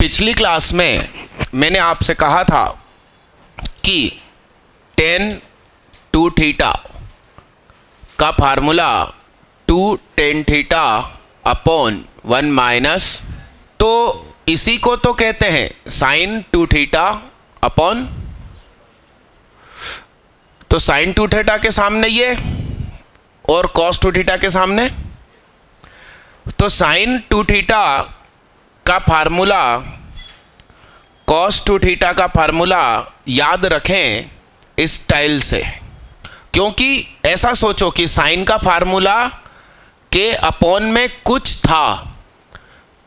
पिछली क्लास में मैंने आपसे कहा था कि tan 2 थीटा का formula 2 tan theta upon 1 minus, तो इसी को तो कहते हैं sin 2 थीटा अपॉन, तो sin 2 थीटा के सामने ये और cos 2 थीटा के सामने, तो sin 2 थीटा का फार्मूला cos 2 थीटा का फार्मूला याद रखें इस स्टाइल से, क्योंकि ऐसा सोचो कि साइन का फार्मूला के अपॉन में कुछ था,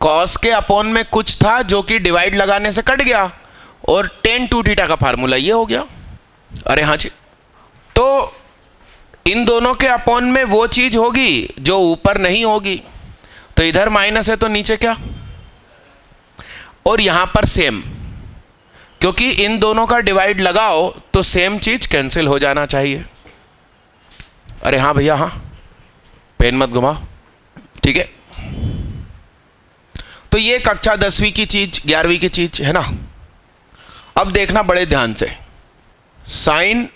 cos के अपॉन में कुछ था जो कि डिवाइड लगाने से कट गया, और tan 2 थीटा का फार्मूला ये हो गया। अरे हाँ जी, तो इन दोनों के अपॉन में वो चीज होगी जो ऊपर नहीं होगी, तो इधर माइनस है तो नीचे क्या, और यहां पर सेम, क्योंकि इन दोनों का डिवाइड लगाओ तो सेम चीज कैंसिल हो जाना चाहिए। अरे हाँ भैया हाँ, पेन मत घुमाओ, ठीक है। तो ये कक्षा 10वीं की चीज, 11वीं की चीज है ना। अब देखना बड़े ध्यान से, sine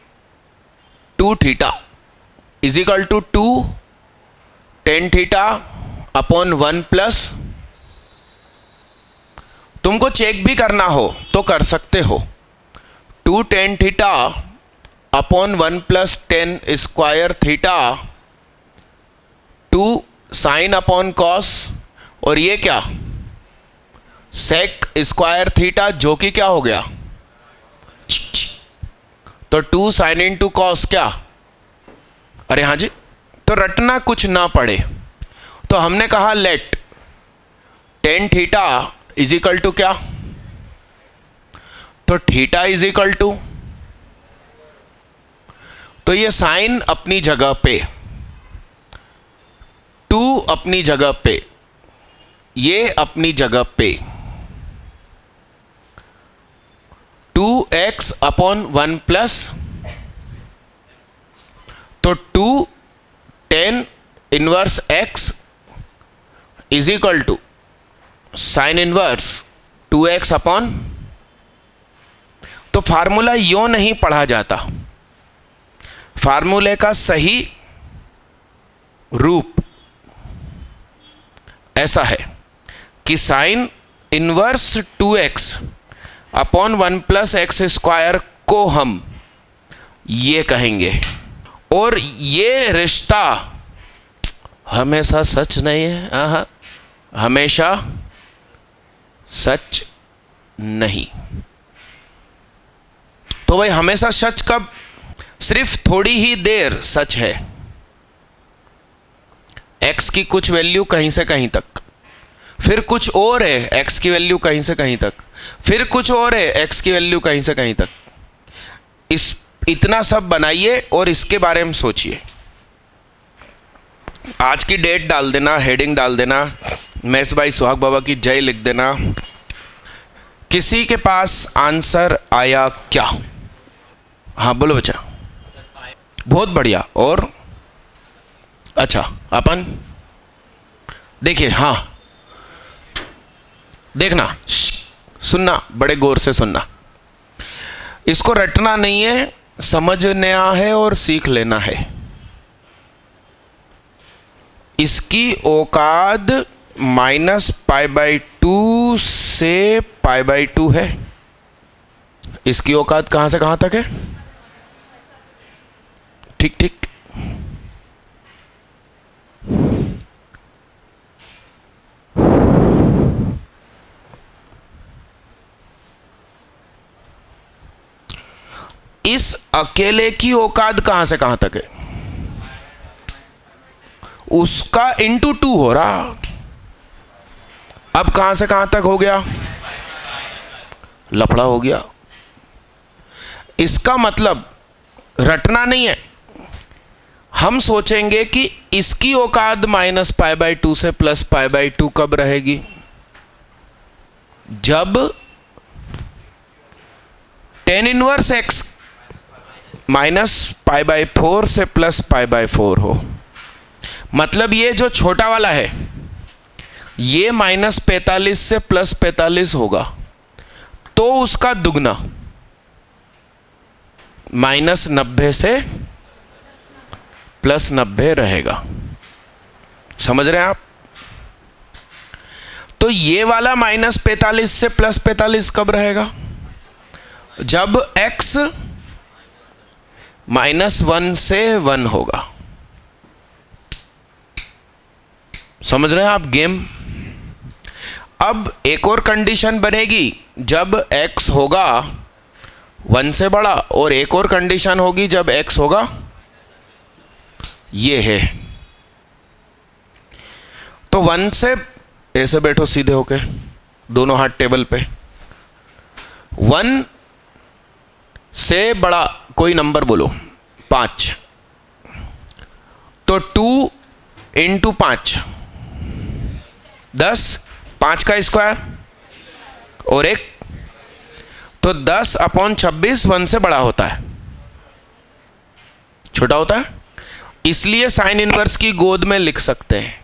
2 theta is equal to 2 tan theta upon 1 plus, तुमको चेक भी करना हो तो कर सकते हो, 2 tan theta upon 1 plus tan square theta 2 sine upon cos, और ये क्या सेक स्क्वायर थीटा जो कि क्या हो गया, तो 2 साइन इंटू कॉस क्या। अरे हाँ जी, तो रटना कुछ ना पड़े, तो हमने कहा let tan theta is equal to क्या, तो थीटा इज इक्वल टू, तो ये साइन अपनी जगह पे, 2 अपनी जगह पे, ये अपनी जगह पे, 2x अपॉन 1 प्लस, तो 2 tan inverse x is equal to sine inverse 2x upon, तो फार्मूला यूं नहीं पढ़ा जाता, फार्मूले का सही रूप ऐसा है कि sign inverse 2x upon 1 plus x square को हम ये कहेंगे, और ये रिश्ता हमेशा सच नहीं है, हमेशा सच नहीं। तो भाई हमेशा सच कब, सिर्फ थोड़ी ही देर सच है, x की कुछ वैल्यू कहीं से कहीं तक, फिर कुछ और है x की वैल्यू कहीं से कहीं तक, फिर कुछ और है x की वैल्यू कहीं से कहीं तक। इतना सब बनाइए और इसके बारे में सोचिए। आज की डेट डाल देना, हेडिंग डाल देना, मैस भाई सुहाग बाबा की जय लिख देना। किसी के पास आंसर आया क्या? हाँ बोलो बच्चा। बहुत बढ़िया। और अच्छा अपन देखिए, हाँ देखना, सुनना, बड़े गौर से सुनना, इसको रटना नहीं है, समझना है और सीख लेना है। इसकी औकात -π/2 से π/2 है। इसकी औकात कहां से कहां तक है? ठीक ठीक, इस अकेले की औकात कहां से कहां तक है? उसका इंटू 2 हो रहा। अब कहां से कहां तक हो गया? लफड़ा हो गया। इसका मतलब रटना नहीं है, हम सोचेंगे कि इसकी औकात -π/2 से +π/2 कब रहेगी? जब tan इनवर्स x -π/4 से +π/4 हो। मतलब ये जो छोटा वाला है ये -45 से +45 होगा तो उसका दुगना -90 से +90 रहेगा। समझ रहे हैं आप? तो ये वाला -45 से +45 कब रहेगा? जब x -1 से 1 होगा। समझ रहे हैं आप गेम? अब एक और कंडीशन बनेगी जब x होगा 1 से बड़ा, और एक और कंडीशन होगी जब x होगा ये है। तो 1 से ऐसे बैठो सीधे होके, दोनों हाथ टेबल पे। 1 से बड़ा कोई नंबर बोलो, 5, तो 2 × 5 10, 5 का स्क्वायर और 1, तो 10/26 1 से बड़ा होता है, छोटा होता है। इसलिए साइन इनवर्स की गोद में लिख सकते हैं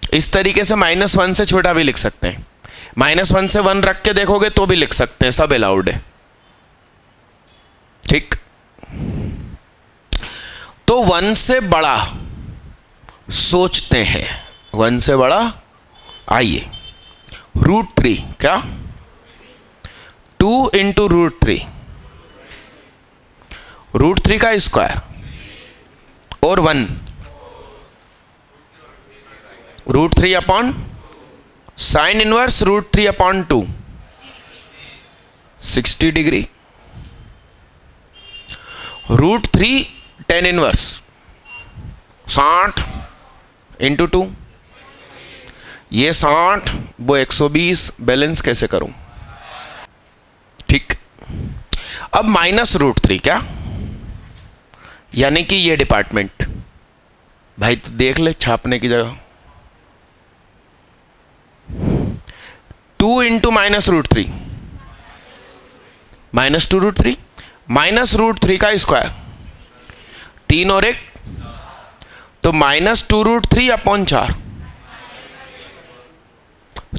इस तरीके से, -1 से छोटा भी लिख सकते हैं, -1 से 1 रख के देखोगे तो भी लिख सकते हैं, सब अलाउड है। ठीक, तो 1 से बड़ा सोचते हैं, 1 से बड़ा आइए, √3 क्या? 2 × √3, √3 का स्क्वायर और 1, √3 upon sine inverse √3/2, 60 degree. √3 tan inverse 60 × 2, ये 60 वो 120, बैलेंस कैसे करूं? ठीक, अब -√3 क्या, यानी कि ये डिपार्टमेंट भाई तो देख ले छापने की जगह, 2 × -√3, -2√3, -√3 का स्क्वायर 3 और 1, तो -2√3/4,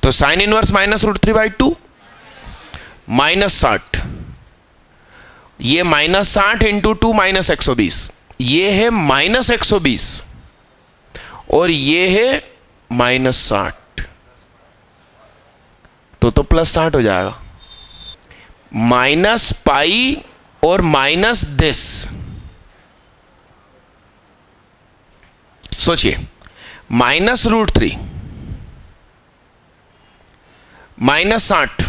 तो साइन इनवर्स -√3/2 -60, ये -60 × 2 -120, ये है -120 और ये है -60, तो +60 हो जाएगा। -π और माइनस दिस, सोचिए, -√3 -60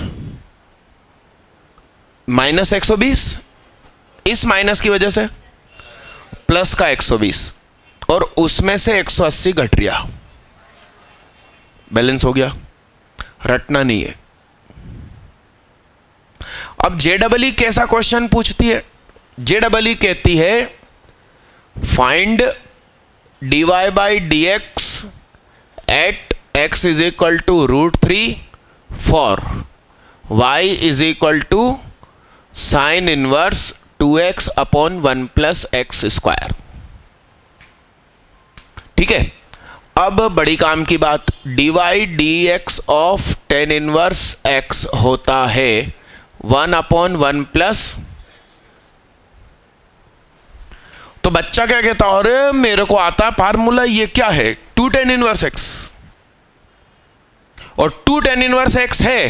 -120, इस माइनस की वजह से प्लस का 120, और उसमें से 180 घट गया, बैलेंस हो गया, रटना नहीं है। अब JEE कैसा क्वेश्चन पूछती है? JEE कहती है find dy/dx at x = √3 for y = sine inverse 2x/1 + x²। ठीक है, अब बड़ी काम की बात, dy/dx of tan inverse x होता है 1/1 प्लस, तो बच्चा क्या कहता है, अरे मेरे को आता है फार्मूला, ये क्या है 2 tan इनवर्स x, और 2 tan इनवर्स x है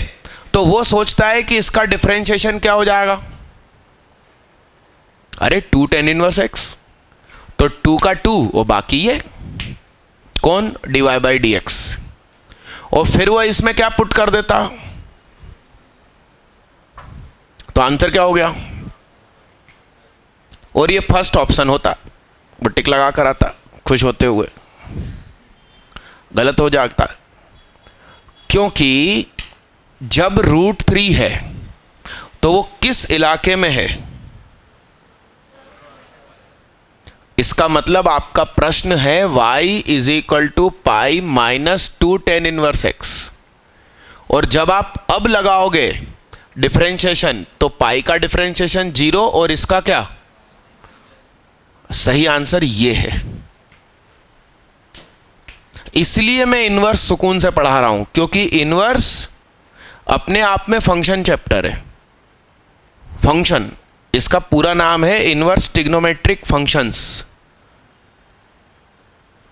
तो वो सोचता है कि इसका डिफरेंशिएशन क्या हो जाएगा, अरे 2 tan इनवर्स x, तो 2 का 2 वो बाकी है कौन, dy/dx, और फिर वो इसमें क्या पुट कर देता, तो आंसर क्या हो गया, और ये फर्स्ट ऑप्शन होता, वो टिक लगा कर आता खुश होते हुए, गलत हो जाता, क्योंकि जब √3 है तो वो किस इलाके में है, इसका मतलब आपका प्रश्न है y = π - 2 tan इनवर्स x, और जब आप अब लगाओगे डिफरेंशिएशन तो पाई का डिफरेंशिएशन 0 और इसका क्या, सही आंसर ये है। इसलिए मैं इनवर्स सुकून से पढ़ा रहा हूं, क्योंकि इनवर्स अपने आप में फंक्शन चैप्टर है। फंक्शन, इसका पूरा नाम है inverse trigonometric functions,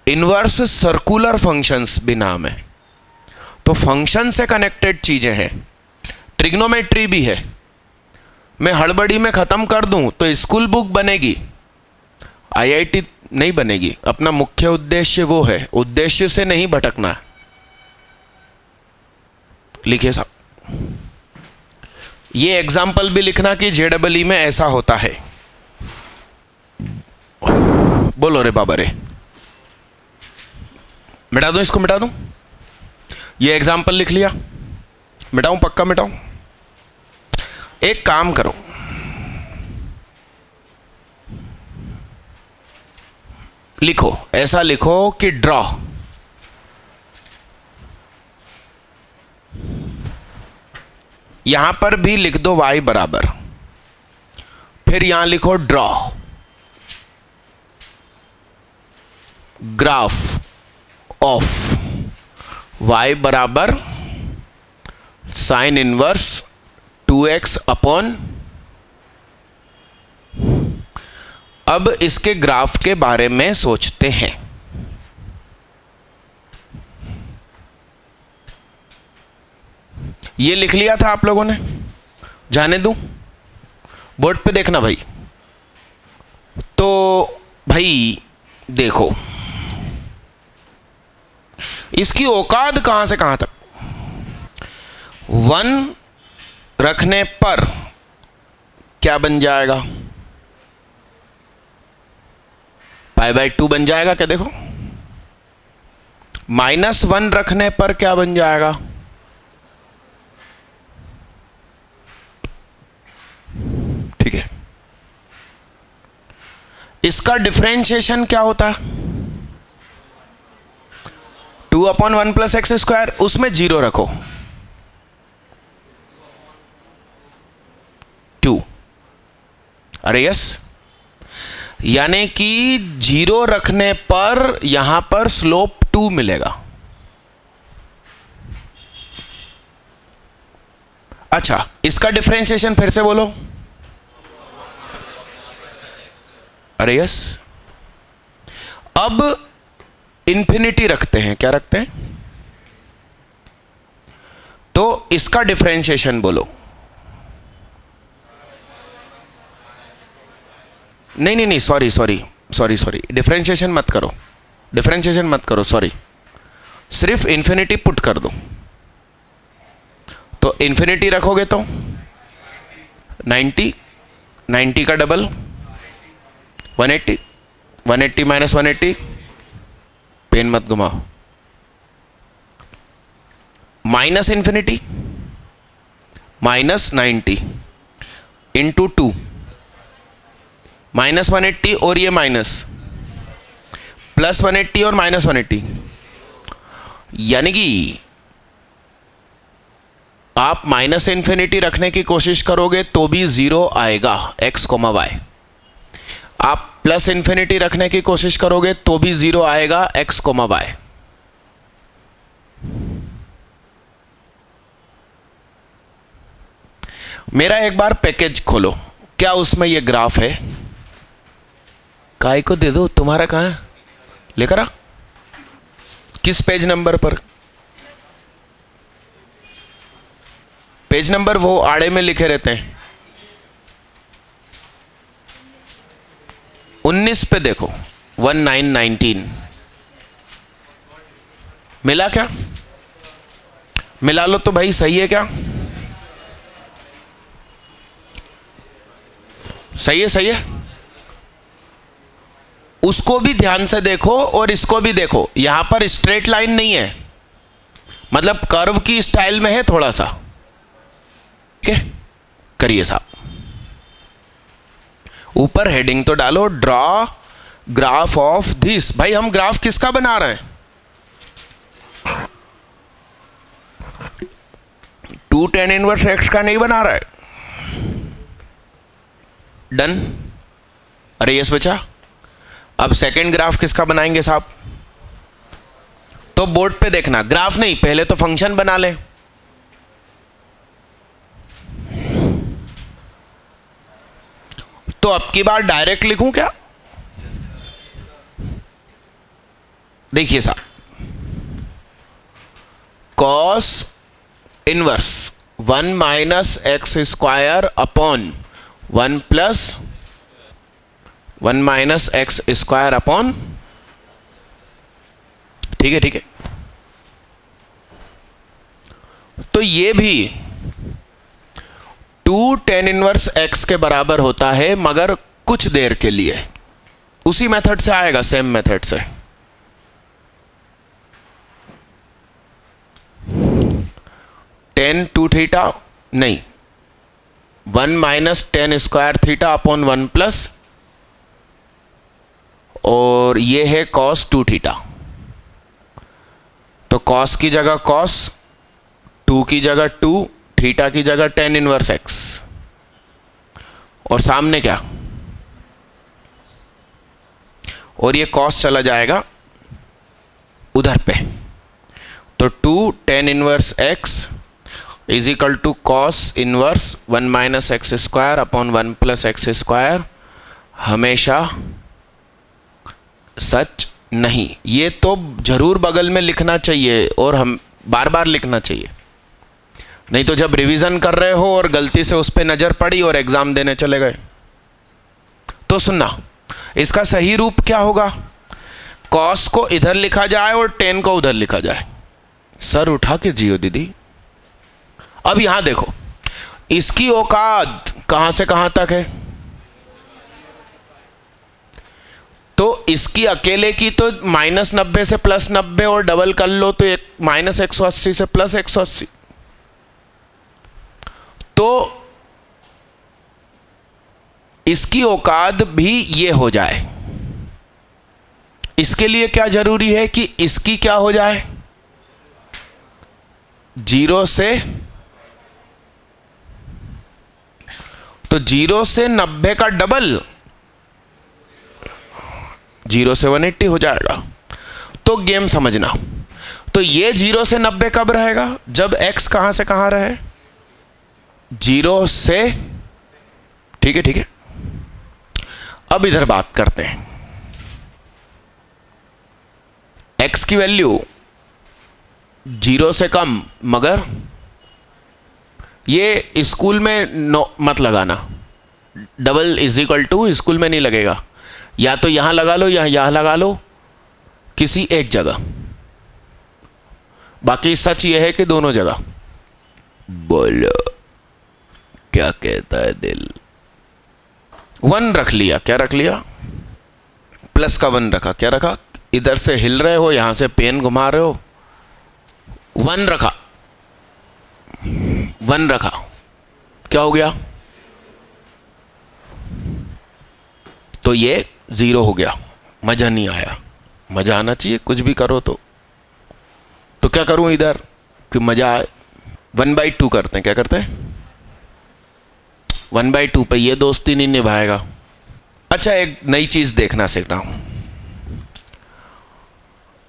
inverse circular functions भी नाम है। तो फंक्शन से कनेक्टेड चीजें हैं, ट्रिग्नोमेट्री भी है। मैं हड़बड़ी में खत्म कर दूं तो स्कूल बुक बनेगी, आईआईटी नहीं बनेगी। अपना मुख्य उद्देश्य वो है, उद्देश्य से नहीं भटकना। लिखिए साहब, ये एग्जाम्पल भी लिखना कि जेडबलई में ऐसा होता है। बोलो रे बाबा रे, मिटा दूं इसको, मिटा दूं? ये एग्जाम्पल लिख लिया, मिटाऊं? पक्का मिटाऊं? एक काम करो, लिखो, ऐसा लिखो कि ड्रॉ, यहां पर भी लिख दो y बराबर, फिर यहां लिखो ड्रॉ ग्राफ ऑफ y बराबर साइन इनवर्स 2x अपॉन। अब इसके ग्राफ के बारे में सोचते हैं। ये लिख लिया था आप लोगों ने, जाने दूं? बोर्ड पे देखना भाई। तो भाई देखो, इसकी औकात कहां से कहां तक? 1 रखने पर क्या बन जाएगा? π/2 बन जाएगा क्या? देखो, -1 रखने पर क्या बन जाएगा? ठीक है, इसका डिफरेंशिएशन क्या होता है? 2/1 + x², उसमें 0 रखो, 2। अरे यस, यानी कि 0 रखने पर यहां पर स्लोप 2 मिलेगा। अच्छा, इसका डिफरेंशिएशन फिर से बोलो। अरे यस, अब इंफिनिटी रखते हैं। क्या रखते हैं? तो इसका डिफरेंशिएशन बोलो। नहीं, सॉरी, डिफरेंशिएशन मत करो, सॉरी, सिर्फ इंफिनिटी पुट कर दो। तो इंफिनिटी रखोगे तो 90 का डबल 180, 180 - 180, पेन मत घुमाओ, माइनस इंफिनिटी -90 इंटू 2, -180 और ये माइनस, +180 और -180, यानी कि आप माइनस इंफिनिटी रखने की कोशिश करोगे तो भी 0 आएगा x, y। आप प्लस इंफिनिटी रखने की कोशिश करोगे तो भी 0 आएगा x, y। मेरा एक बार पैकेज खोलो, क्या उसमें ये ग्राफ है? काय को दे दो, तुम्हारा कहां है? लेकर आ। किस पेज नंबर पर? पेज नंबर वो आड़े में लिखे रहते हैं, 19 पे देखो, 1919 मिला क्या? मिला लो तो भाई, सही है क्या? सही है। उसको भी ध्यान से देखो और इसको भी देखो, यहां पर स्ट्रेट लाइन नहीं है, मतलब कर्व की स्टाइल में है थोड़ा सा। ठीक है, करिए साहब। ऊपर हेडिंग तो डालो, ड्रॉ ग्राफ ऑफ दिस। भाई हम ग्राफ किसका बना रहे हैं? 2 tan इनवर्स x का नहीं बना रहा है। डन। अरे यस बचा। अब सेकेंड ग्राफ किसका बनाएंगे साहब? तो बोर्ड पे देखना, ग्राफ नहीं, पहले तो फंक्शन बना ले। तो अब की बार डायरेक्ट लिखूं क्या? देखिए साहब, cos inverse 1 minus x square upon 1 plus 1 minus x square upon, ठीक है ठीक है। तो ये भी 2 tan इनवर्स x के बराबर होता है, मगर कुछ देर के लिए। उसी मेथड से आएगा, सेम मेथड से। tan 2 थीटा नहीं, 1 minus tan square theta upon 1 plus, और ये है cos 2 थीटा। तो cos की जगह cos, 2 की जगह 2, थीटा की जगह tan इनवर्स x, और सामने क्या, और ये cos चला जाएगा उधर पे। तो 2 tan inverse x is equal to cos inverse 1 minus x square upon 1 plus x square हमेशा सच नहीं। ये तो जरूर बगल में लिखना चाहिए, और हम बार बार लिखना चाहिए, नहीं तो जब रिवीजन कर रहे हो और गलती से उस पर नजर पड़ी और एग्जाम देने चले गए। तो सुनना, इसका सही रूप क्या होगा? कॉस को इधर लिखा जाए और टेन को उधर लिखा जाए। सर उठा के जियो दीदी। अब यहां देखो, इसकी औकात कहां से कहां तक है? तो इसकी अकेले की तो -90 से +90 और डबल कर लो तो -180 से +180। तो इसकी औकात भी ये हो जाए। इसके लिए क्या जरूरी है कि इसकी क्या हो जाए? 0 से, तो 0 से 90 का डबल 0 से 180 हो जाएगा। तो गेम समझना, तो ये 0 से 90 कब रहेगा? जब x कहां से कहां रहे? 0 से, ठीक है ठीक है। अब इधर बात करते हैं, x की वैल्यू 0 से कम, मगर ये स्कूल में मत लगाना, double is equal to school में नहीं लगेगा। या तो यहां लगा लो या यहां लगा लो, किसी एक जगह। बाकी सच यह है कि दोनों जगह। बोलो क्या कहता है दिल? 1 रख लिया, क्या रख लिया? प्लस का 1 रखा, क्या रखा? इधर से हिल रहे हो, यहां से पेन घुमा रहे हो, 1 रखा, 1 रखा, क्या हो गया? तो ये 0 हो गया। मजा नहीं आया। मजा आना चाहिए, कुछ भी करो तो क्या करूं इधर कि मजा आए? 1/2 करते हैं। क्या करते हैं? 1/2 पे ये दोस्ती नहीं निभाएगा। अच्छा, एक नई चीज देखना सीख रहा हूं।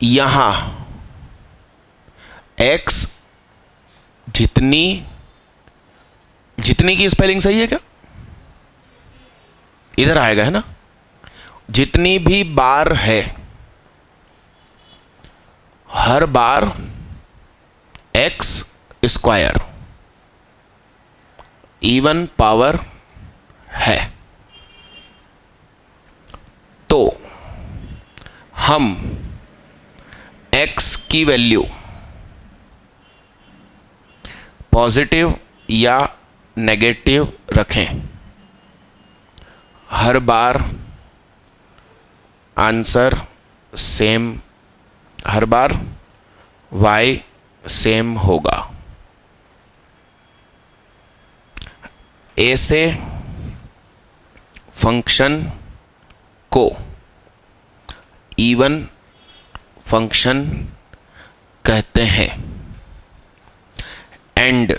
यहां x जितनी की स्पेलिंग सही है क्या? इधर आएगा, है ना? जितनी भी बार है, हर बार x स्क्वायर इवन पावर है। तो हम x की वैल्यू पॉजिटिव या नेगेटिव रखें, हर बार आंसर सेम, हर बार y सेम होगा। ऐसे फंक्शन को इवन फंक्शन कहते हैं। एंड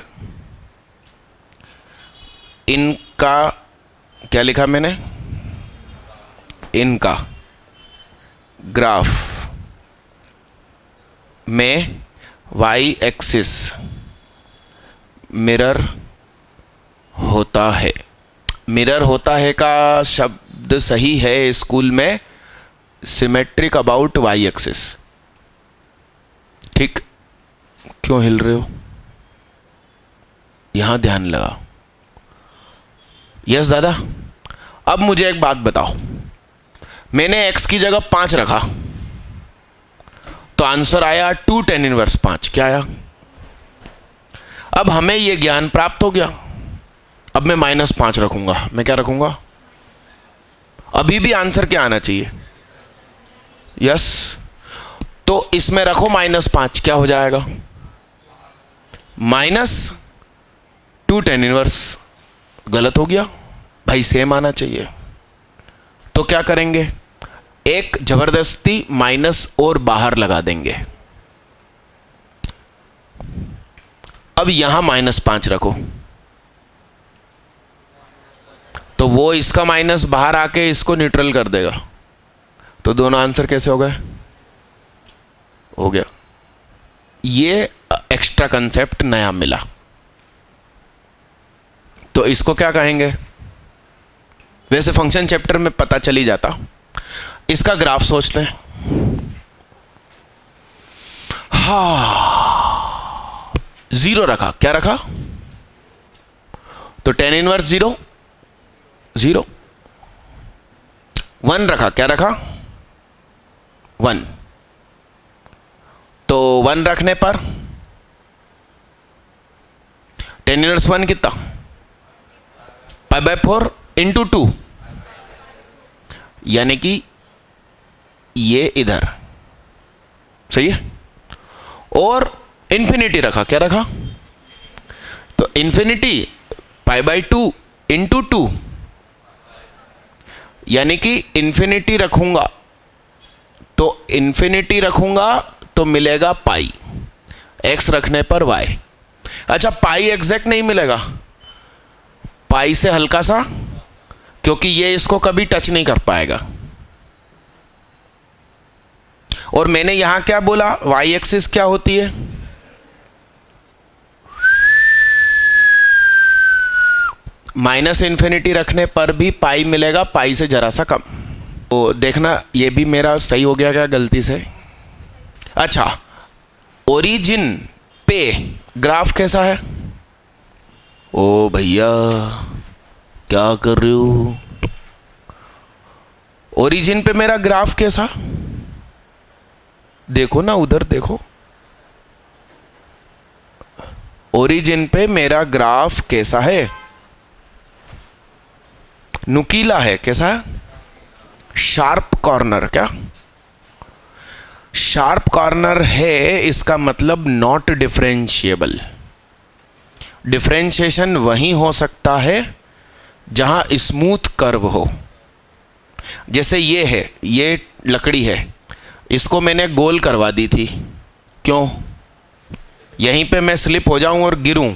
इनका क्या लिखा मैंने? इनका ग्राफ में वाई एक्सिस मिरर होता है। मिरर होता है का शब्द सही है स्कूल में सिमेट्रिक अबाउट वाई एक्सिस। ठीक, क्यों हिल रहे हो? यहां ध्यान लगाओ। यस दादा। अब मुझे एक बात बताओ, मैंने x की जगह 5 रखा तो आंसर आया 2 tan इनवर्स 5। क्या आया? अब हमें यह ज्ञान प्राप्त हो गया। अब मैं -5 रखूंगा। मैं क्या रखूंगा? अभी भी आंसर क्या आना चाहिए? यस। तो इसमें रखो -5, क्या हो जाएगा? -2 tan इनवर्स। गलत हो गया भाई, सेम आना चाहिए। तो क्या करेंगे? एक जबरदस्ती माइनस और बाहर लगा देंगे। अब यहां -5 रखो तो वो इसका माइनस बाहर आके इसको न्यूट्रल कर देगा। तो दोनों आंसर कैसे हो गए? हो गया। ये एक्स्ट्रा कंसेप्ट नया मिला। तो इसको क्या कहेंगे? वैसे फंक्शन चैप्टर में पता चल ही जाता। इसका ग्राफ सोचते हैं। हाँ, 0 रखा। क्या रखा? तो tan इनवर्स 0 0। 1 रखा। क्या रखा? 1। तो 1 रखने पर tan इनवर्स 1 कितना? π/4 इंटू 2, यानी कि ये इधर। सही है। और इंफिनिटी रखा। क्या रखा? तो इंफिनिटी π/2 इंटू 2, यानी कि इंफिनिटी रखूंगा तो मिलेगा पाई। एक्स रखने पर वाई। अच्छा, पाई एग्जैक्ट नहीं मिलेगा, पाई से हल्का सा, क्योंकि ये इसको कभी टच नहीं कर पाएगा। और मैंने यहां क्या बोला? वाई एक्सिस क्या होती है? -इन्फिनिटी रखने पर भी पाई मिलेगा, पाई से जरा सा कम। तो देखना ये भी मेरा सही हो गया क्या गलती से? अच्छा, ओरिजिन पे ग्राफ कैसा है? ओ भैया क्या कर रहे हो? ओरिजिन पे मेरा ग्राफ कैसा? देखो ना, उधर देखो। ओरिजिन पे मेरा ग्राफ कैसा है? नुकीला है। कैसा है? Sharp corner. क्या शार्प कॉर्नर है? इसका मतलब नॉट डिफरेंशिएबल। डिफरेंशिएशन वहीं हो सकता है जहां स्मूथ कर्व हो। जैसे ये है, ये लकड़ी है, इसको मैंने गोल करवा दी थी। क्यों? यहीं पे मैं स्लिप हो जाऊं और गिरूं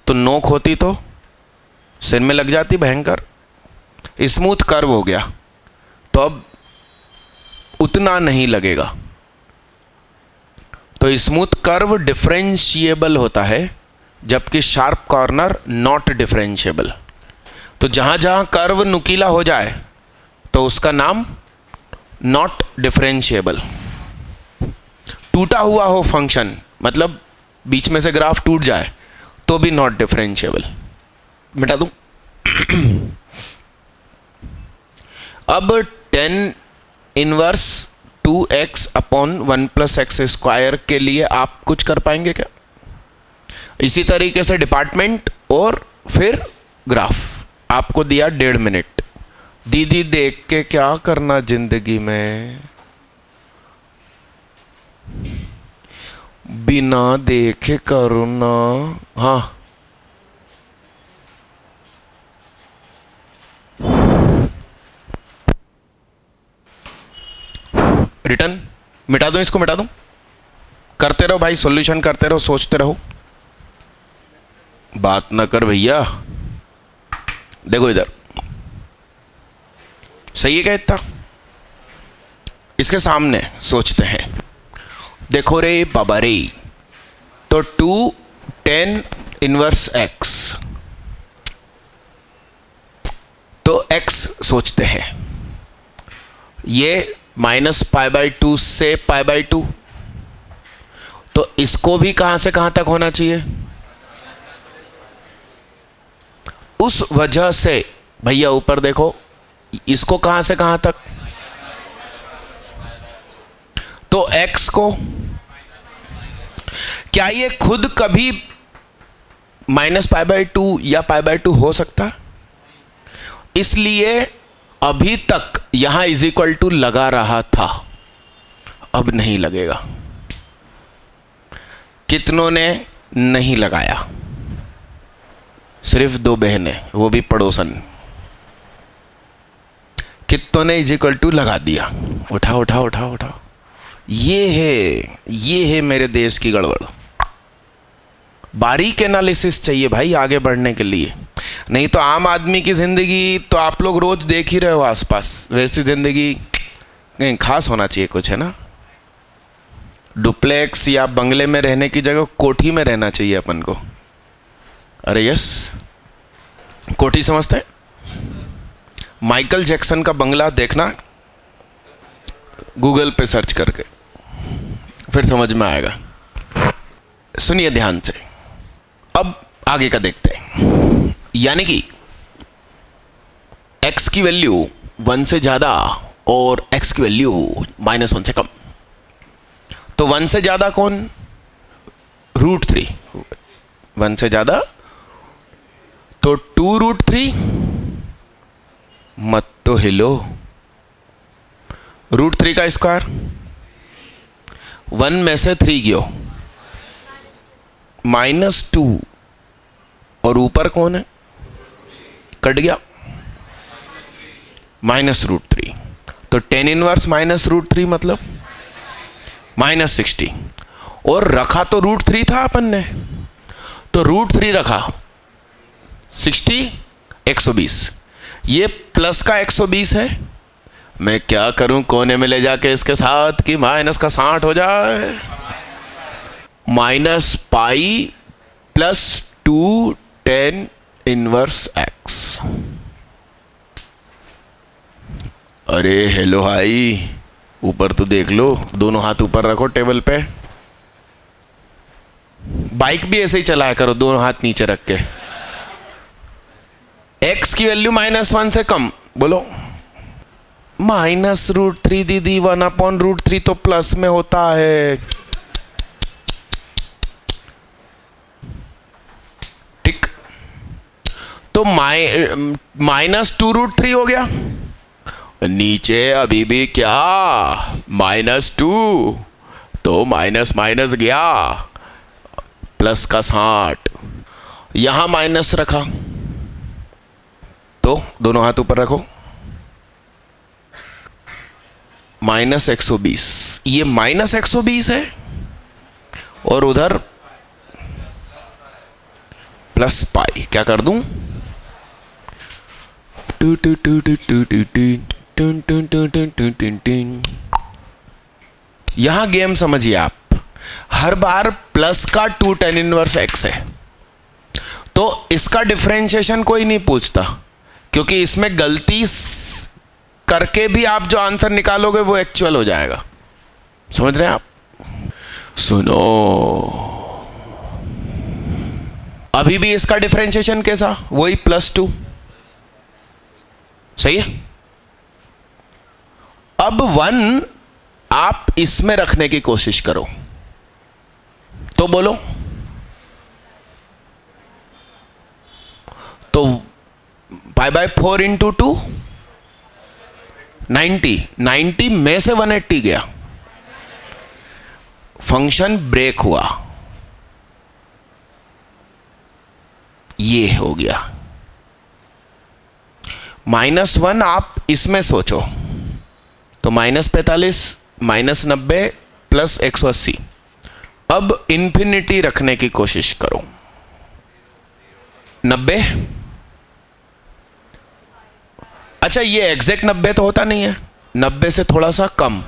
तो नोक होती तो सिर में लग जाती भयंकर। स्मूथ कर्व हो गया तो अब उतना नहीं लगेगा। तो स्मूथ कर्व डिफरेंशिएबल होता है, जबकि शार्प कॉर्नर नॉट डिफरेंशिएबल। तो जहां जहां कर्व नुकीला हो जाए तो उसका नाम नॉट डिफरेंशिएबल। टूटा हुआ हो फंक्शन, मतलब बीच में से ग्राफ टूट जाए तो भी नॉट डिफरेंशिएबल। मिटा दूं? अब tan inverse 2x upon 1 + x² के लिए आप कुछ कर पाएंगे क्या? इसी तरीके से डिपार्टमेंट और फिर ग्राफ। आपको दिया 1.5 मिनट। दीदी देख के क्या करना जिंदगी में, बिना देखे करो ना। हाँ, रिटर्न मिटा दूं? इसको मिटा दूं? करते रहो भाई, सॉल्यूशन करते रहो, सोचते रहो। बात ना कर भैया। देखो इधर, सही है क्या इतना? इसके सामने सोचते हैं। देखो रे बाबा रे, तो 2 tan इनवर्स x, तो x सोचते हैं ये -π/2 से π/2, तो इसको भी कहां से कहां तक होना चाहिए? उस वजह से भैया ऊपर देखो, इसको कहां से कहां तक, तो x को, क्या ये खुद कभी -π/2 या π/2 हो सकता? इसलिए अभी तक यहां = लगा रहा था, अब नहीं लगेगा। कितनों ने नहीं लगाया? सिर्फ 2 बहनें, वो भी पड़ोसन। कितनों ने = लगा दिया? उठा उठा उठा उठा। ये है मेरे देश की गड़बड़। बारीक एनालिसिस चाहिए भाई आगे बढ़ने के लिए, नहीं तो आम आदमी की जिंदगी तो आप लोग रोज देख ही रहे हो आसपास, वैसी जिंदगी कहीं खास होना चाहिए कुछ, है ना? डुप्लेक्स या बंगले में रहने की जगह कोठी में रहना चाहिए अपन को। अरे यस, कोठी समझते हैं? माइकल जैक्सन का बंगला देखना गूगल पे सर्च करके, फिर समझ में आएगा। सुनिए ध्यान से, अब आगे का देखते हैं। यानी कि x की वैल्यू 1 से ज्यादा और x की वैल्यू -1 से कम, तो 1 से ज्यादा कौन? √3। 1 से ज्यादा तो 2√3, मत तो हिलो। √3 का स्क्वायर, 1 में से 3 गयो, -2, और ऊपर कौन है? कट गया, -√3, तो tan इनवर्स -√3 मतलब -60, और रखा तो √3 था अपन ने, तो √3 रखा, 60 120, ये प्लस का 120 है। मैं क्या करूं कोने में ले जाके इसके साथ कि माइनस का 60 हो जाए। -π + 2 tan इनवर्स x। अरे हेलो हाई, ऊपर तो देख लो, दोनों हाथ ऊपर रखो टेबल पे। बाइक भी ऐसे ही चलाया करो, दोनों हाथ नीचे रख के। x की वैल्यू -1 से कम, बोलो। -√3 दीदी, 1/√3 तो प्लस में होता है। ठीक, तो -2√3 हो गया। नीचे अभी भी क्या? -2, तो माइनस माइनस गया, प्लस का 60, यहां माइनस रखा, तो दोनों हाथ ऊपर रखो, -120, ये -120 है, और उधर +π। क्या कर दूं? यहां गेम समझिए आप, हर बार प्लस का 2 tan इनवर्स x है, तो इसका डिफरेंशिएशन कोई नहीं पूछता, क्योंकि इसमें गलती करके भी आप जो आंसर निकालोगे वो एक्चुअल हो जाएगा। समझ रहे हैं आप? सुनो, अभी भी इसका डिफरेंशिएशन कैसा? वही +2, सही है। अब 1 आप इसमें रखने की कोशिश करो, तो बोलो, तो π/4 × 2 90 में से 180 गया, फंक्शन ब्रेक हुआ, ये हो गया। -1 आप इसमें सोचो, तो -45 -90 + 180। अब इंफिनिटी रखने की कोशिश करो, 90। अच्छा, ये एग्जैक्ट 90 तो होता नहीं है, 90 से थोड़ा सा कम,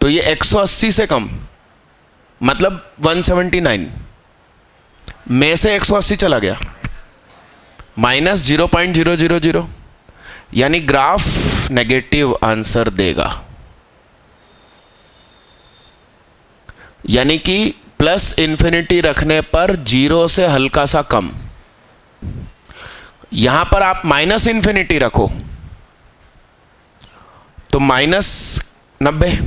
तो ये 180 से कम, मतलब 179 में से 180 चला गया, माइनस 0.000, यानी ग्राफ नेगेटिव आंसर देगा, यानी कि प्लस इन्फिनिटी रखने पर 0 से हल्का सा कम। यहां पर आप माइनस इन्फिनिटी रखो तो -90,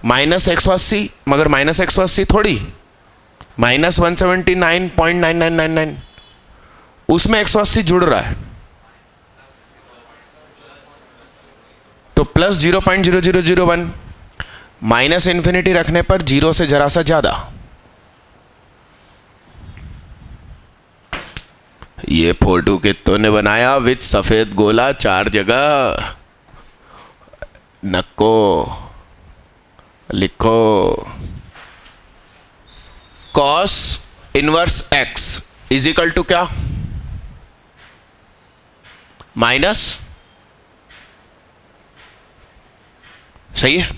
-180, मगर -180 थोड़ी, -179.9999, उसमें 180 जुड़ रहा है, तो प्लस 0.0001, माइनस इन्फिनिटी रखने पर 0 से जरा सा ज्यादा। ये फोटो कितनों ने बनाया विद सफेद गोला 4 जगह? नको लिखो। Cos inverse x is equal to क्या? माइनस, सही है।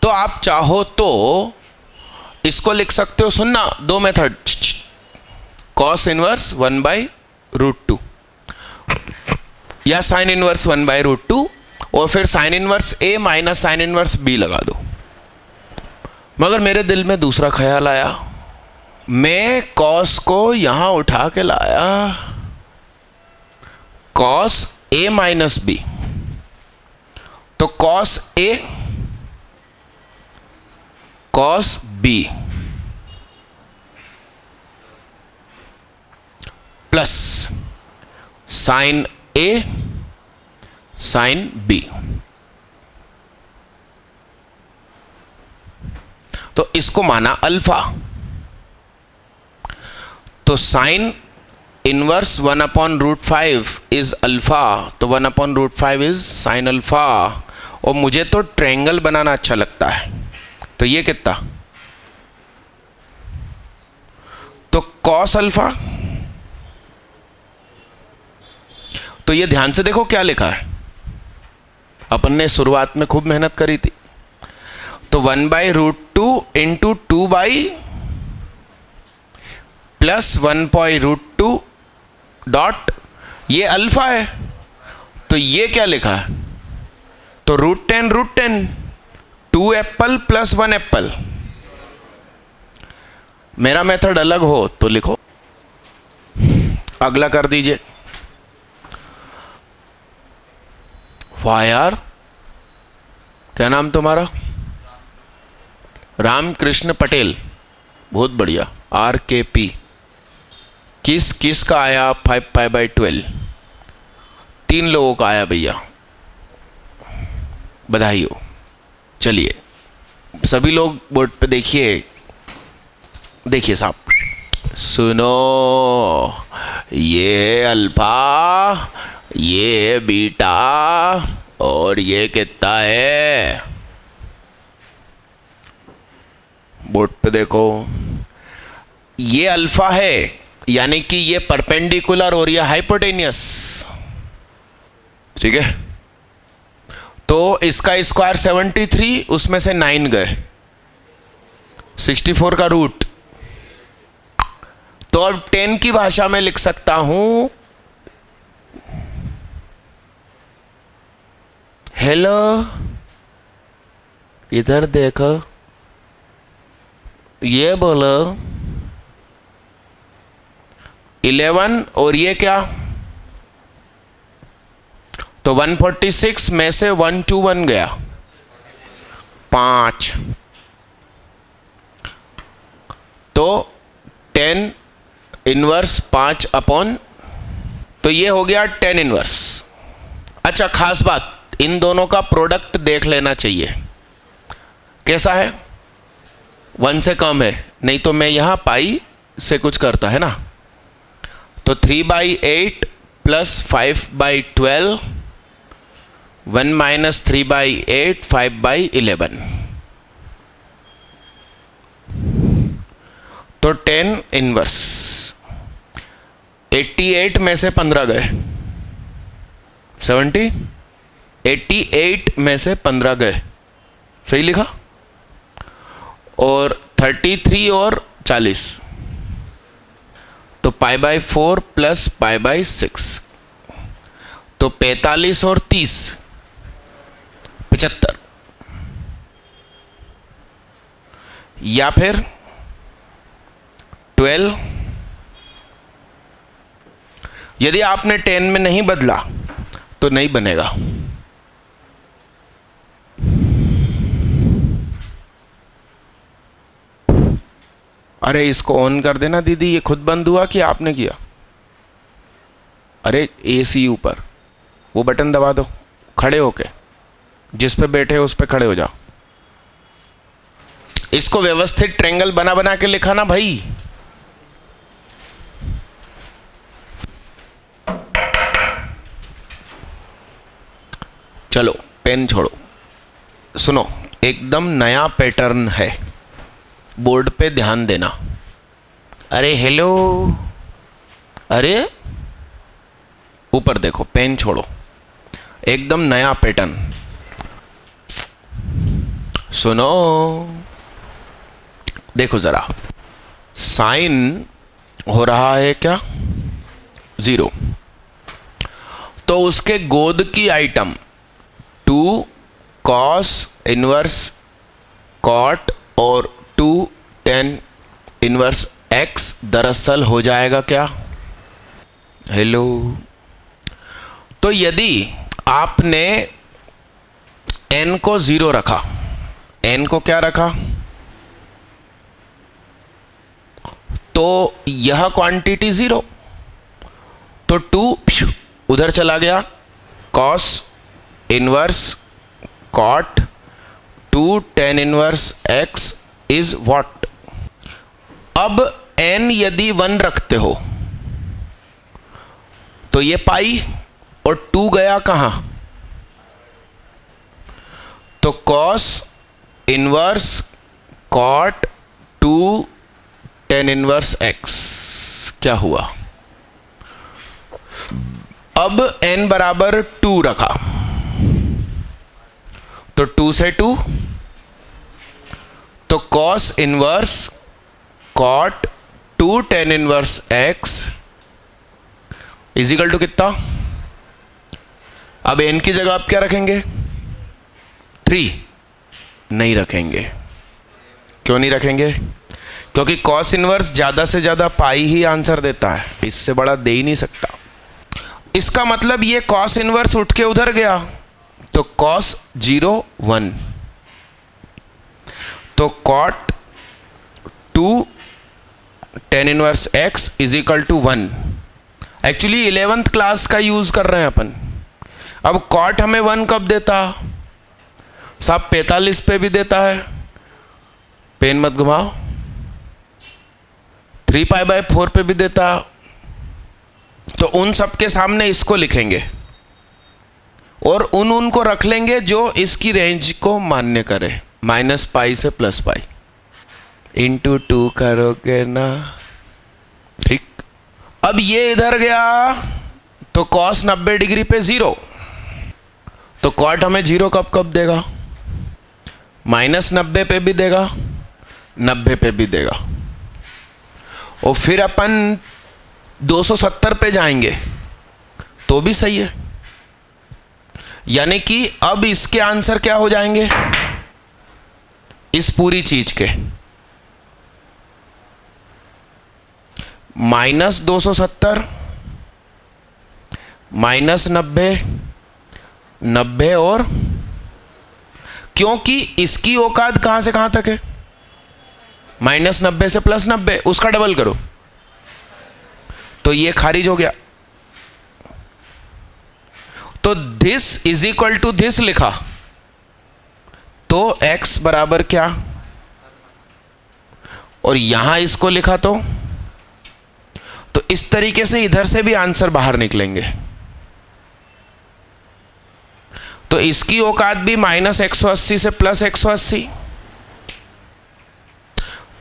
तो आप चाहो तो इसको लिख सकते हो, सुनना, 2 मेथड, कॉस इनवर्स 1/√2 या साइन इनवर्स 1/√2, और फिर साइन इनवर्स ए माइनस साइन इनवर्स बी लगा दो। मगर मेरे दिल में दूसरा ख्याल आया, मैं कॉस को यहां उठा के लाया, कॉस ए माइनस बी, तो cos A cos B plus sign A sine B, तो इसको माना अल्फा। तो साइन इनवर्स 1/√5 इज अल्फा, तो 1/√5 इज साइन अल्फा। और मुझे तो ट्रायंगल बनाना अच्छा लगता है, तो ये कितना? तो कॉस अल्फा, तो ये ध्यान से देखो क्या लिखा है, अपन ने शुरुआत में खूब मेहनत करी थी। तो 1/√2 इंटू 2 प्लस 1/√2 डॉट, ये अल्फा है, तो ये क्या लिखा है? तो √10, 2 एप्पल प्लस 1 एप्पल। मेरा मेथड अलग हो तो लिखो, अगला कर दीजिए। वाह यार, क्या नाम तुम्हारा? रामकृष्ण पटेल, बहुत बढ़िया। RKP, किस का आया 5π/12? 3 लोगों का आया भैया, बधाई हो। चलिए सभी लोग बोर्ड पे देखिए, देखिए साहब, सुनो, ये अल्फा, ये बीटा, और ये कितना है? बोर्ड पे देखो, ये अल्फा है, यानी कि ये परपेंडिकुलर और ये हाइपोटेनियस, ठीक है। तो इसका स्क्वायर 73, उसमें से 9 गए, 64 का रूट। तो अब 10 की भाषा में लिख सकता हूं, हेलो इधर देखो, ये बोलो 11, और ये क्या? तो 146 में से 121 गया, 5, तो 10 इनवर्स 5 अपॉन, तो ये हो गया 10 इनवर्स। अच्छा खास बात, इन दोनों का प्रोडक्ट देख लेना चाहिए, कैसा है? 1 से कम है, नहीं तो मैं यहां पाई से कुछ करता है ना। तो 3/8 प्लस 5/12, 1 माइनस 3/8, 5/11, तो 10 इनवर्स। 88 में से 15 गए, 70, 88 में से 15 गए, सही लिखा, और 33 और 40, तो π/4 प्लस π/6, तो 45 और 30 75, या फिर 12। यदि आपने 10 में नहीं बदला तो नहीं बनेगा। अरे इसको ऑन कर देना दीदी, ये खुद बंद हुआ कि आपने किया? अरे एसी ऊपर, वो बटन दबा दो, खड़े होके, जिस पे बैठे हो उस पे खड़े हो जाओ। इसको व्यवस्थित ट्रायंगल बना बना के लिखा ना भाई। चलो पेन छोड़ो, सुनो, एकदम नया पैटर्न है, बोर्ड पे ध्यान देना। अरे हेलो, अरे ऊपर देखो, पेन छोड़ो, एकदम नया पैटर्न। सुनो, देखो जरा, साइन हो रहा है क्या? 0, तो उसके गोद की आइटम 2 cos इनवर्स cot और 2 tan इनवर्स x दरअसल हो जाएगा क्या? हेलो, तो यदि आपने n को 0 रखा, n को क्या रखा, तो यह क्वांटिटी 0, तो 2 उधर चला गया, cos inverse cot 2 tan inverse x is what? अब n यदि 1 रखते हो तो ये पाई, और 2 गया कहां? तो cos inverse cot 2 tan inverse x क्या हुआ? अब n बराबर 2 रखा, तो 2 से 2, तो cos inverse cot 2 tan inverse x is equal to कितना? अब n की जगह आप क्या रखेंगे? 3 नहीं रखेंगे। क्यों नहीं रखेंगे? क्योंकि cos इनवर्स ज्यादा से ज्यादा पाई ही आंसर देता है, इससे बड़ा दे ही नहीं सकता। इसका मतलब ये cos इनवर्स उठ के उधर गया, तो cos 0 1, तो cot 2 tan inverse x is equal to 1। Actually 11th class का यूज कर रहे हैं अपन। अब cot हमें 1 कब देता साहब? 45 पे भी देता है, पेन मत घुमाओ। 3π/4 पे भी देता, तो उन सब के सामने इसको लिखेंगे और उनको रख लेंगे जो इसकी रेंज को मान्य करे, -π से +π इंटू 2 करोगे ना, ठीक। अब ये इधर गया तो cos 90 डिग्री पे 0, तो cot हमें 0 कब कब देगा? -90 पे भी देगा, 90 पे भी देगा, और फिर अपन 270 पे जाएंगे तो भी सही है। यानी कि अब इसके आंसर क्या हो जाएंगे इस पूरी चीज के? -270 -90 90 और, क्योंकि इसकी औकात कहां से कहां तक है? -90 से +90, उसका डबल करो तो ये खारिज हो गया। तो this is equal to this लिखा, तो x बराबर क्या, और यहां इसको लिखा, तो इस तरीके से इधर से भी आंसर बाहर निकलेंगे। तो इसकी औकात भी -180 से +180,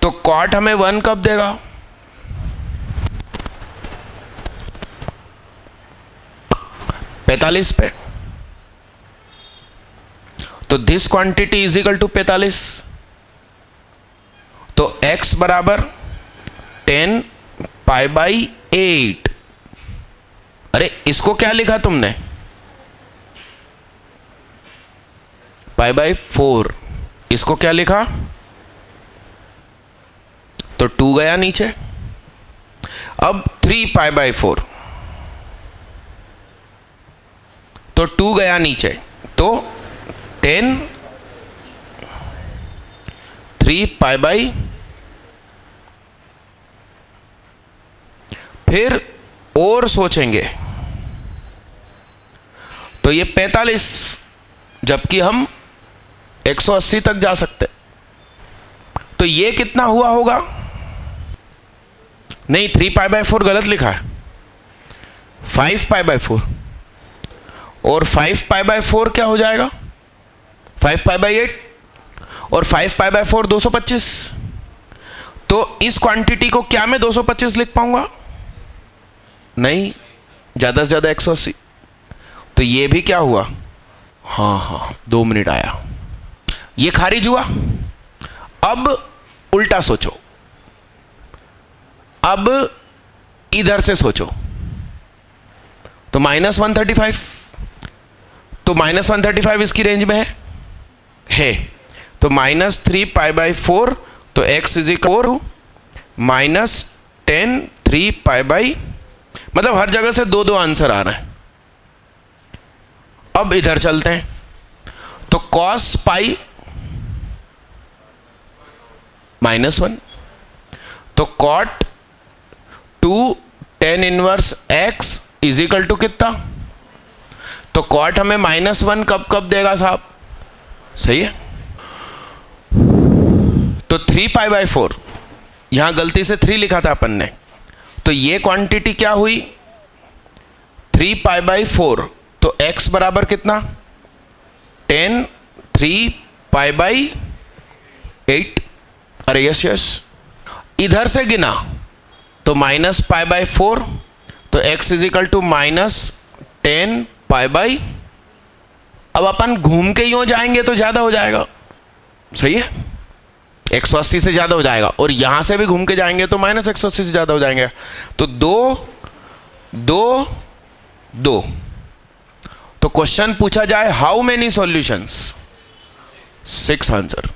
तो cot हमें 1 कब देगा? 45 पे, तो this quantity is equal to 45, तो x बराबर 10 पाई बाई 8। अरे इसको क्या लिखा तुमने, पाई बाई 4, इसको क्या लिखा, तो 2 गया नीचे। अब 3 पाई बाई 4, तो 2 गया नीचे, तो 10 3 पाई बाई, फिर और सोचेंगे तो ये 45, जबकि हम 180 तक जा सकते, तो ये कितना हुआ होगा, नहीं 3 पाई बाई 4 गलत लिखा है, 5 पाई बाई 4, और 5 पाई बाई 4 क्या हो जाएगा, 5 पाई बाई 8, और 5 पाई बाई 4 225, तो इस क्वांटिटी को क्या मैं 225 लिख पाऊंगा, नहीं, ज्यादा से ज्यादा 180, तो ये भी क्या हुआ, हाँ 2 मिनट आया, ये खारिज हुआ। अब उल्टा सोचो, अब इधर से सोचो, तो -135, तो -135 इसकी रेंज में है, तो -3 पाई बाई 4, तो x is equal -10 3 pi by, मतलब हर जगह से 2 आंसर आ रहे हैं। अब इधर चलते हैं, तो cos पाई -1, तो cot 2 tan inverse x is equal to कितना, तो cot हमें -1 कब कब देगा साहब, सही है, तो 3 पाई बाई 4, यहां गलती से 3 लिखा था अपन ने, तो ये क्वांटिटी क्या हुई 3 पाई बाई 4, तो x बराबर कितना 10 3 पाई बाई 8, अरे यस, इधर से गिना तो -पाई बाई 4, तो x is equal to -10 pi by, अब अपन घूम के यूं जाएंगे तो ज्यादा हो जाएगा, सही है, 180 से ज्यादा हो जाएगा, और यहां से भी घूम के जाएंगे तो -180 से ज्यादा हो जाएंगे, तो 2 2 2, तो क्वेश्चन पूछा जाए हाउ मेनी सॉल्यूशंस, 6 आंसर,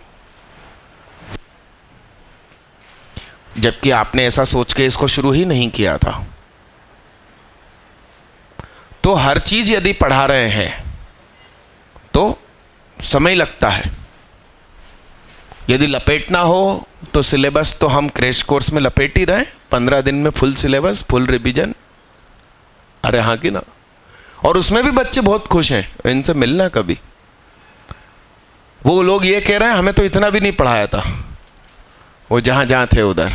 जबकि आपने ऐसा सोच के इसको शुरू ही नहीं किया था। तो हर चीज यदि पढ़ा रहे हैं तो समय लगता है, यदि लपेटना हो तो सिलेबस तो हम क्रैश कोर्स में लपेट ही रहे, 15 दिन में फुल सिलेबस फुल रिवीजन, अरे हाँ कि ना, और उसमें भी बच्चे बहुत खुश हैं, इनसे मिलना कभी, वो लोग ये कह रहे हैं हमें तो इतना भी नहीं पढ़ाया था, वो जहां जहां थे उधर।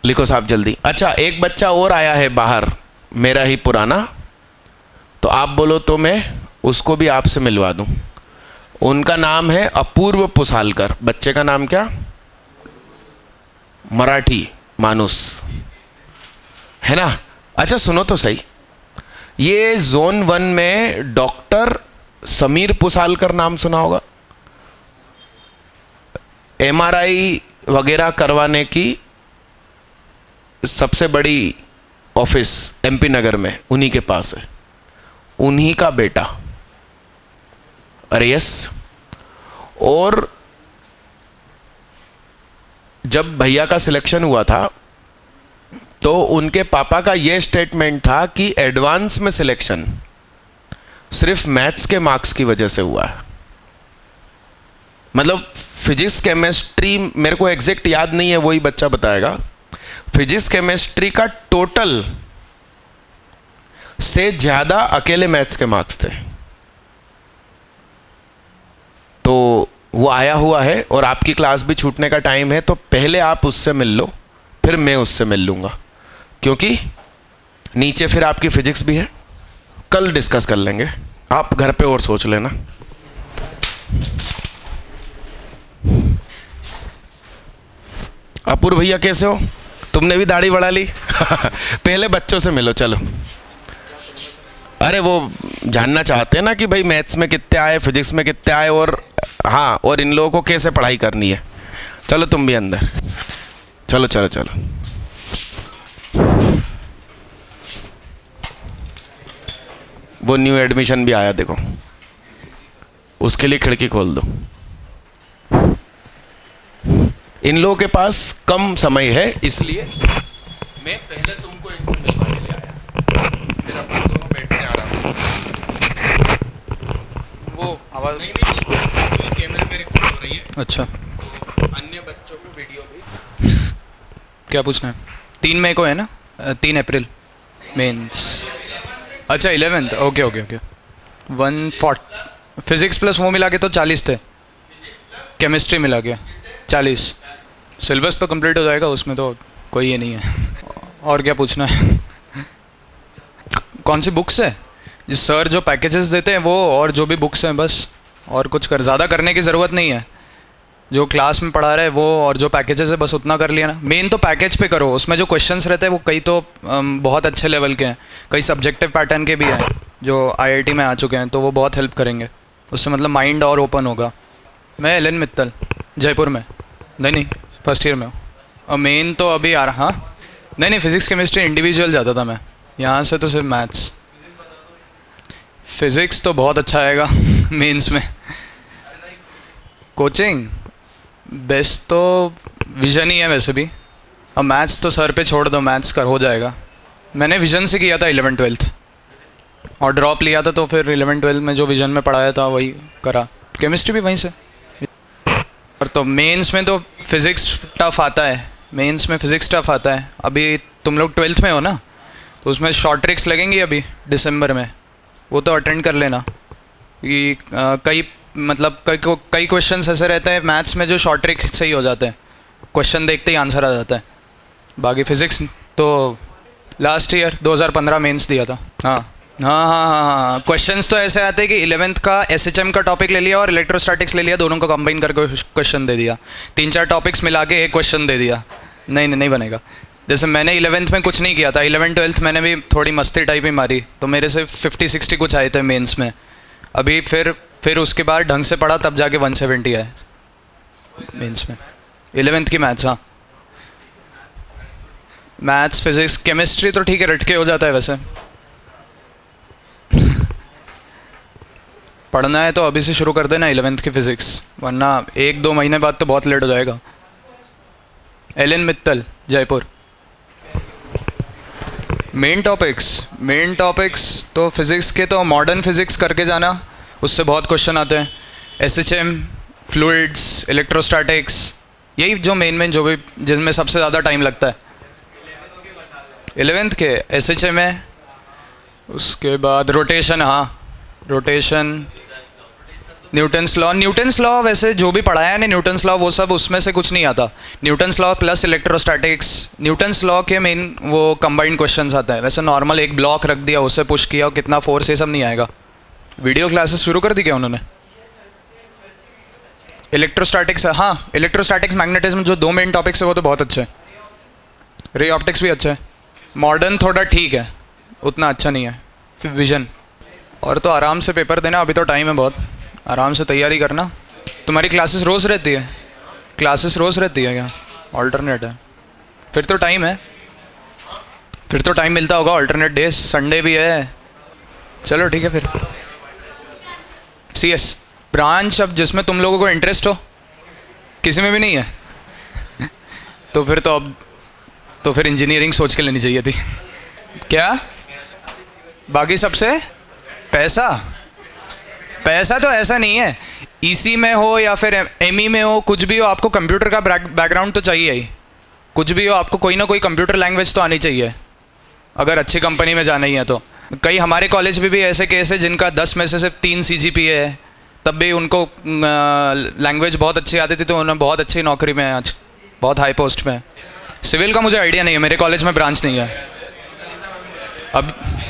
लिखो साहब जल्दी। अच्छा, एक बच्चा और आया है बाहर, मेरा ही पुराना, तो आप बोलो तो मैं उसको भी आपसे मिलवा दूं। उनका नाम है अपूर्व पुसालकर। बच्चे का नाम क्या, मराठी मानुस है ना। अच्छा सुनो तो सही, ये जोन 1 में डॉक्टर समीर पुसालकर नाम सुना होगा, MRI वगैरह करवाने की सबसे बड़ी ऑफिस MP नगर में उन्हीं के पास है, उन्हीं का बेटा। अरे यस, और जब भैया का सिलेक्शन हुआ था तो उनके पापा का यह स्टेटमेंट था कि एडवांस में सिलेक्शन सिर्फ मैथ्स के मार्क्स की वजह से हुआ है। मतलब फिजिक्स केमिस्ट्री, मेरे को एग्जैक्ट याद नहीं है, वही बच्चा बताएगा, फिजिक्स केमिस्ट्री का टोटल से ज्यादा अकेले मैथ्स के मार्क्स थे। तो वो आया हुआ है और आपकी क्लास भी छूटने का टाइम है, तो पहले आप उससे मिल लो, फिर मैं उससे मिल लूंगा, क्योंकि नीचे फिर आपकी फिजिक्स भी है, कल डिस्कस कर लेंगे, आप घर पे और सोच लेना। अपूर्व भैया कैसे हो, तुमने भी दाढ़ी बढ़ा ली पहले बच्चों से मिलो, चलो अरे वो जानना चाहते हैं ना कि भाई मैथ्स में कितने आए, फिजिक्स में कितने आए, और हाँ, और इन लोगों को कैसे पढ़ाई करनी है। चलो तुम भी अंदर, चलो चलो चलो। वो न्यू एडमिशन भी आया देखो, उसके लिए खिड़की खोल दो। इन लोगों के पास कम समय है, इसलिए मैं पहले तुमको इनसे मिलवाने ले आया, फिर अपन दोनों बैठने आ रहा हूँ। वो आवाज़ नहीं कैमरे में रिकॉर्ड हो रही है। अच्छा, तो अन्य बच्चों को वीडियो भी। क्या पूछना है? 3 मई को है ना? 3 अप्रैल मेंस। अच्छा 11th, okay okay okay. 140 physics plus वो मिला के तो 40 थे, केमिस्ट्री मिला के 40। सिलेबस तो कंप्लीट हो जाएगा, उसमें तो कोई ये नहीं है। और क्या पूछना है? कौन सी बुक्स है? जिस सर जो पैकेजेस देते हैं वो, और जो भी बुक्स हैं बस, और कुछ ज़्यादा करने की ज़रूरत नहीं है। जो क्लास में पढ़ा रहे हैं वो, और जो पैकेजेस है बस उतना कर लिया ना। मेन तो पैकेज पे करो, उसमें जो क्वेश्चंस रहते हैं वो कई तो बहुत अच्छे लेवल के हैं, कई सब्जेक्टिव पैटर्न के भी हैं जो आईआईटी में आ चुके हैं, तो वो बहुत हेल्प करेंगे। उससे मतलब माइंड और ओपन होगा। मैं एलन मित्तल, जयपुर में। नहीं फर्स्ट ईयर में हूँ। और मेन तो अभी आ रहा। हाँ नहीं फिज़िक्स केमिस्ट्री इंडिविजुअल जाता था मैं, यहाँ से तो सिर्फ मैथ्स। फिज़िक्स तो बहुत अच्छा आएगा मेंस में। कोचिंग बेस्ट तो विजन ही है वैसे भी, अब मैथ्स तो सर पे छोड़ दो, मैथ्स कर हो जाएगा। मैंने विजन से किया था 11th-12th और ड्रॉप लिया था, तो फिर 11th-12th में जो विजन में पढ़ाया था वही करा। केमिस्ट्री भी वहीं से। और तो मेंस में तो फिज़िक्स टफ आता है, मेंस में फ़िज़िक्स टफ आता है। अभी तुम लोग 12th में हो ना, तो उसमें शॉर्ट ट्रिक्स लगेंगी अभी दिसंबर में, वो तो अटेंड कर लेना। कि कई मतलब कई क्वेश्चंस ऐसे रहते हैं मैथ्स में जो शॉर्ट ट्रिक से ही हो जाते हैं, क्वेश्चन देखते ही आंसर आ जाता है। बाकी फ़िज़िक्स तो लास्ट ईयर 2015 मेंस दिया था। हाँ, क्वेश्चंस तो ऐसे आते हैं कि 11th का SHM का टॉपिक ले लिया और इलेक्ट्रोस्टैटिक्स ले लिया, दोनों को कंबाइन करके क्वेश्चन दे दिया। 3-4 टॉपिक्स मिला के एक क्वेश्चन दे दिया। नहीं बनेगा। जैसे मैंने 11th में कुछ नहीं किया था, 11th-12th मैंने भी थोड़ी मस्ती टाइप ही मारी, तो मेरे से 50-60 कुछ आए थे मेंस में। अभी फिर उसके बाद ढंग से पढ़ा, तब जाके 170 आए मेंस में। 11th की मैथ्स। हाँ मैथ्स फिज़िक्स केमिस्ट्री तो ठीक है, रट के हो जाता है वैसे। पढ़ना है तो अभी से शुरू कर देना 11th की फ़िज़िक्स, वरना 1-2 महीने बाद तो बहुत लेट हो जाएगा। एलन मित्तल, जयपुर। मेन टॉपिक्स तो फिज़िक्स के तो मॉडर्न फिज़िक्स करके जाना, उससे बहुत क्वेश्चन आते हैं। SHM, फ्लूइड्स, इलेक्ट्रोस्टैटिक्स, यही जो मेन जो भी जिनमें सबसे ज़्यादा टाइम लगता है। 11th के SHM है, उसके बाद रोटेशन। हाँ रोटेशन, न्यूटन्स लॉ वैसे जो भी पढ़ाया है न्यूटन्स लॉ, वो सब उसमें से कुछ नहीं आता। Newton's law plus electrostatics, Newton's law के मेन वो कंबाइंड क्वेश्चंस आता है। वैसे नॉर्मल एक ब्लॉक रख दिया, उससे पुश किया, कितना फोर्स, ये सब नहीं आएगा। वीडियो क्लासेस शुरू कर दी क्या उन्होंने? इलेक्ट्रोस्टैटिक्स, हाँ इलेक्ट्रोस्टैटिक्स मैग्नेटिज्म जो 2 मेन टॉपिक्स है वो तो बहुत अच्छे है। रे ऑप्टिक्स भी अच्छा है। मॉडर्न थोड़ा ठीक है, उतना अच्छा नहीं है। फिर विजन। और तो आराम से पेपर देना, अभी तो टाइम है बहुत, आराम से तैयारी करना। तुम्हारी क्लासेस रोज़ रहती है? क्लासेस रोज़ रहती है क्या? ऑल्टरनेट है? फिर तो टाइम है, फिर तो टाइम मिलता होगा। ऑल्टरनेट डेज, संडे भी है। चलो ठीक है फिर। CS ब्रांच, अब जिसमें तुम लोगों को इंटरेस्ट हो, किसी में भी नहीं है तो फिर इंजीनियरिंग सोच के लेनी चाहिए थी। क्या बाकी सबसे? पैसा तो ऐसा नहीं है, EC में हो या फिर ME में हो, कुछ भी हो, आपको कंप्यूटर का बैकग्राउंड तो चाहिए ही। कुछ भी हो, आपको कोई ना कोई कंप्यूटर लैंग्वेज तो आनी चाहिए, अगर अच्छी कंपनी में जाना ही है तो। कई हमारे कॉलेज में भी ऐसे केस है जिनका 10 में से सिर्फ 3 CGPA है, तब भी उनको लैंग्वेज बहुत अच्छी आती थी, तो उन्होंने बहुत अच्छी नौकरी में है, आज बहुत हाई पोस्ट में है। सिविल का मुझे आइडिया नहीं है, मेरे कॉलेज में ब्रांच नहीं है अब।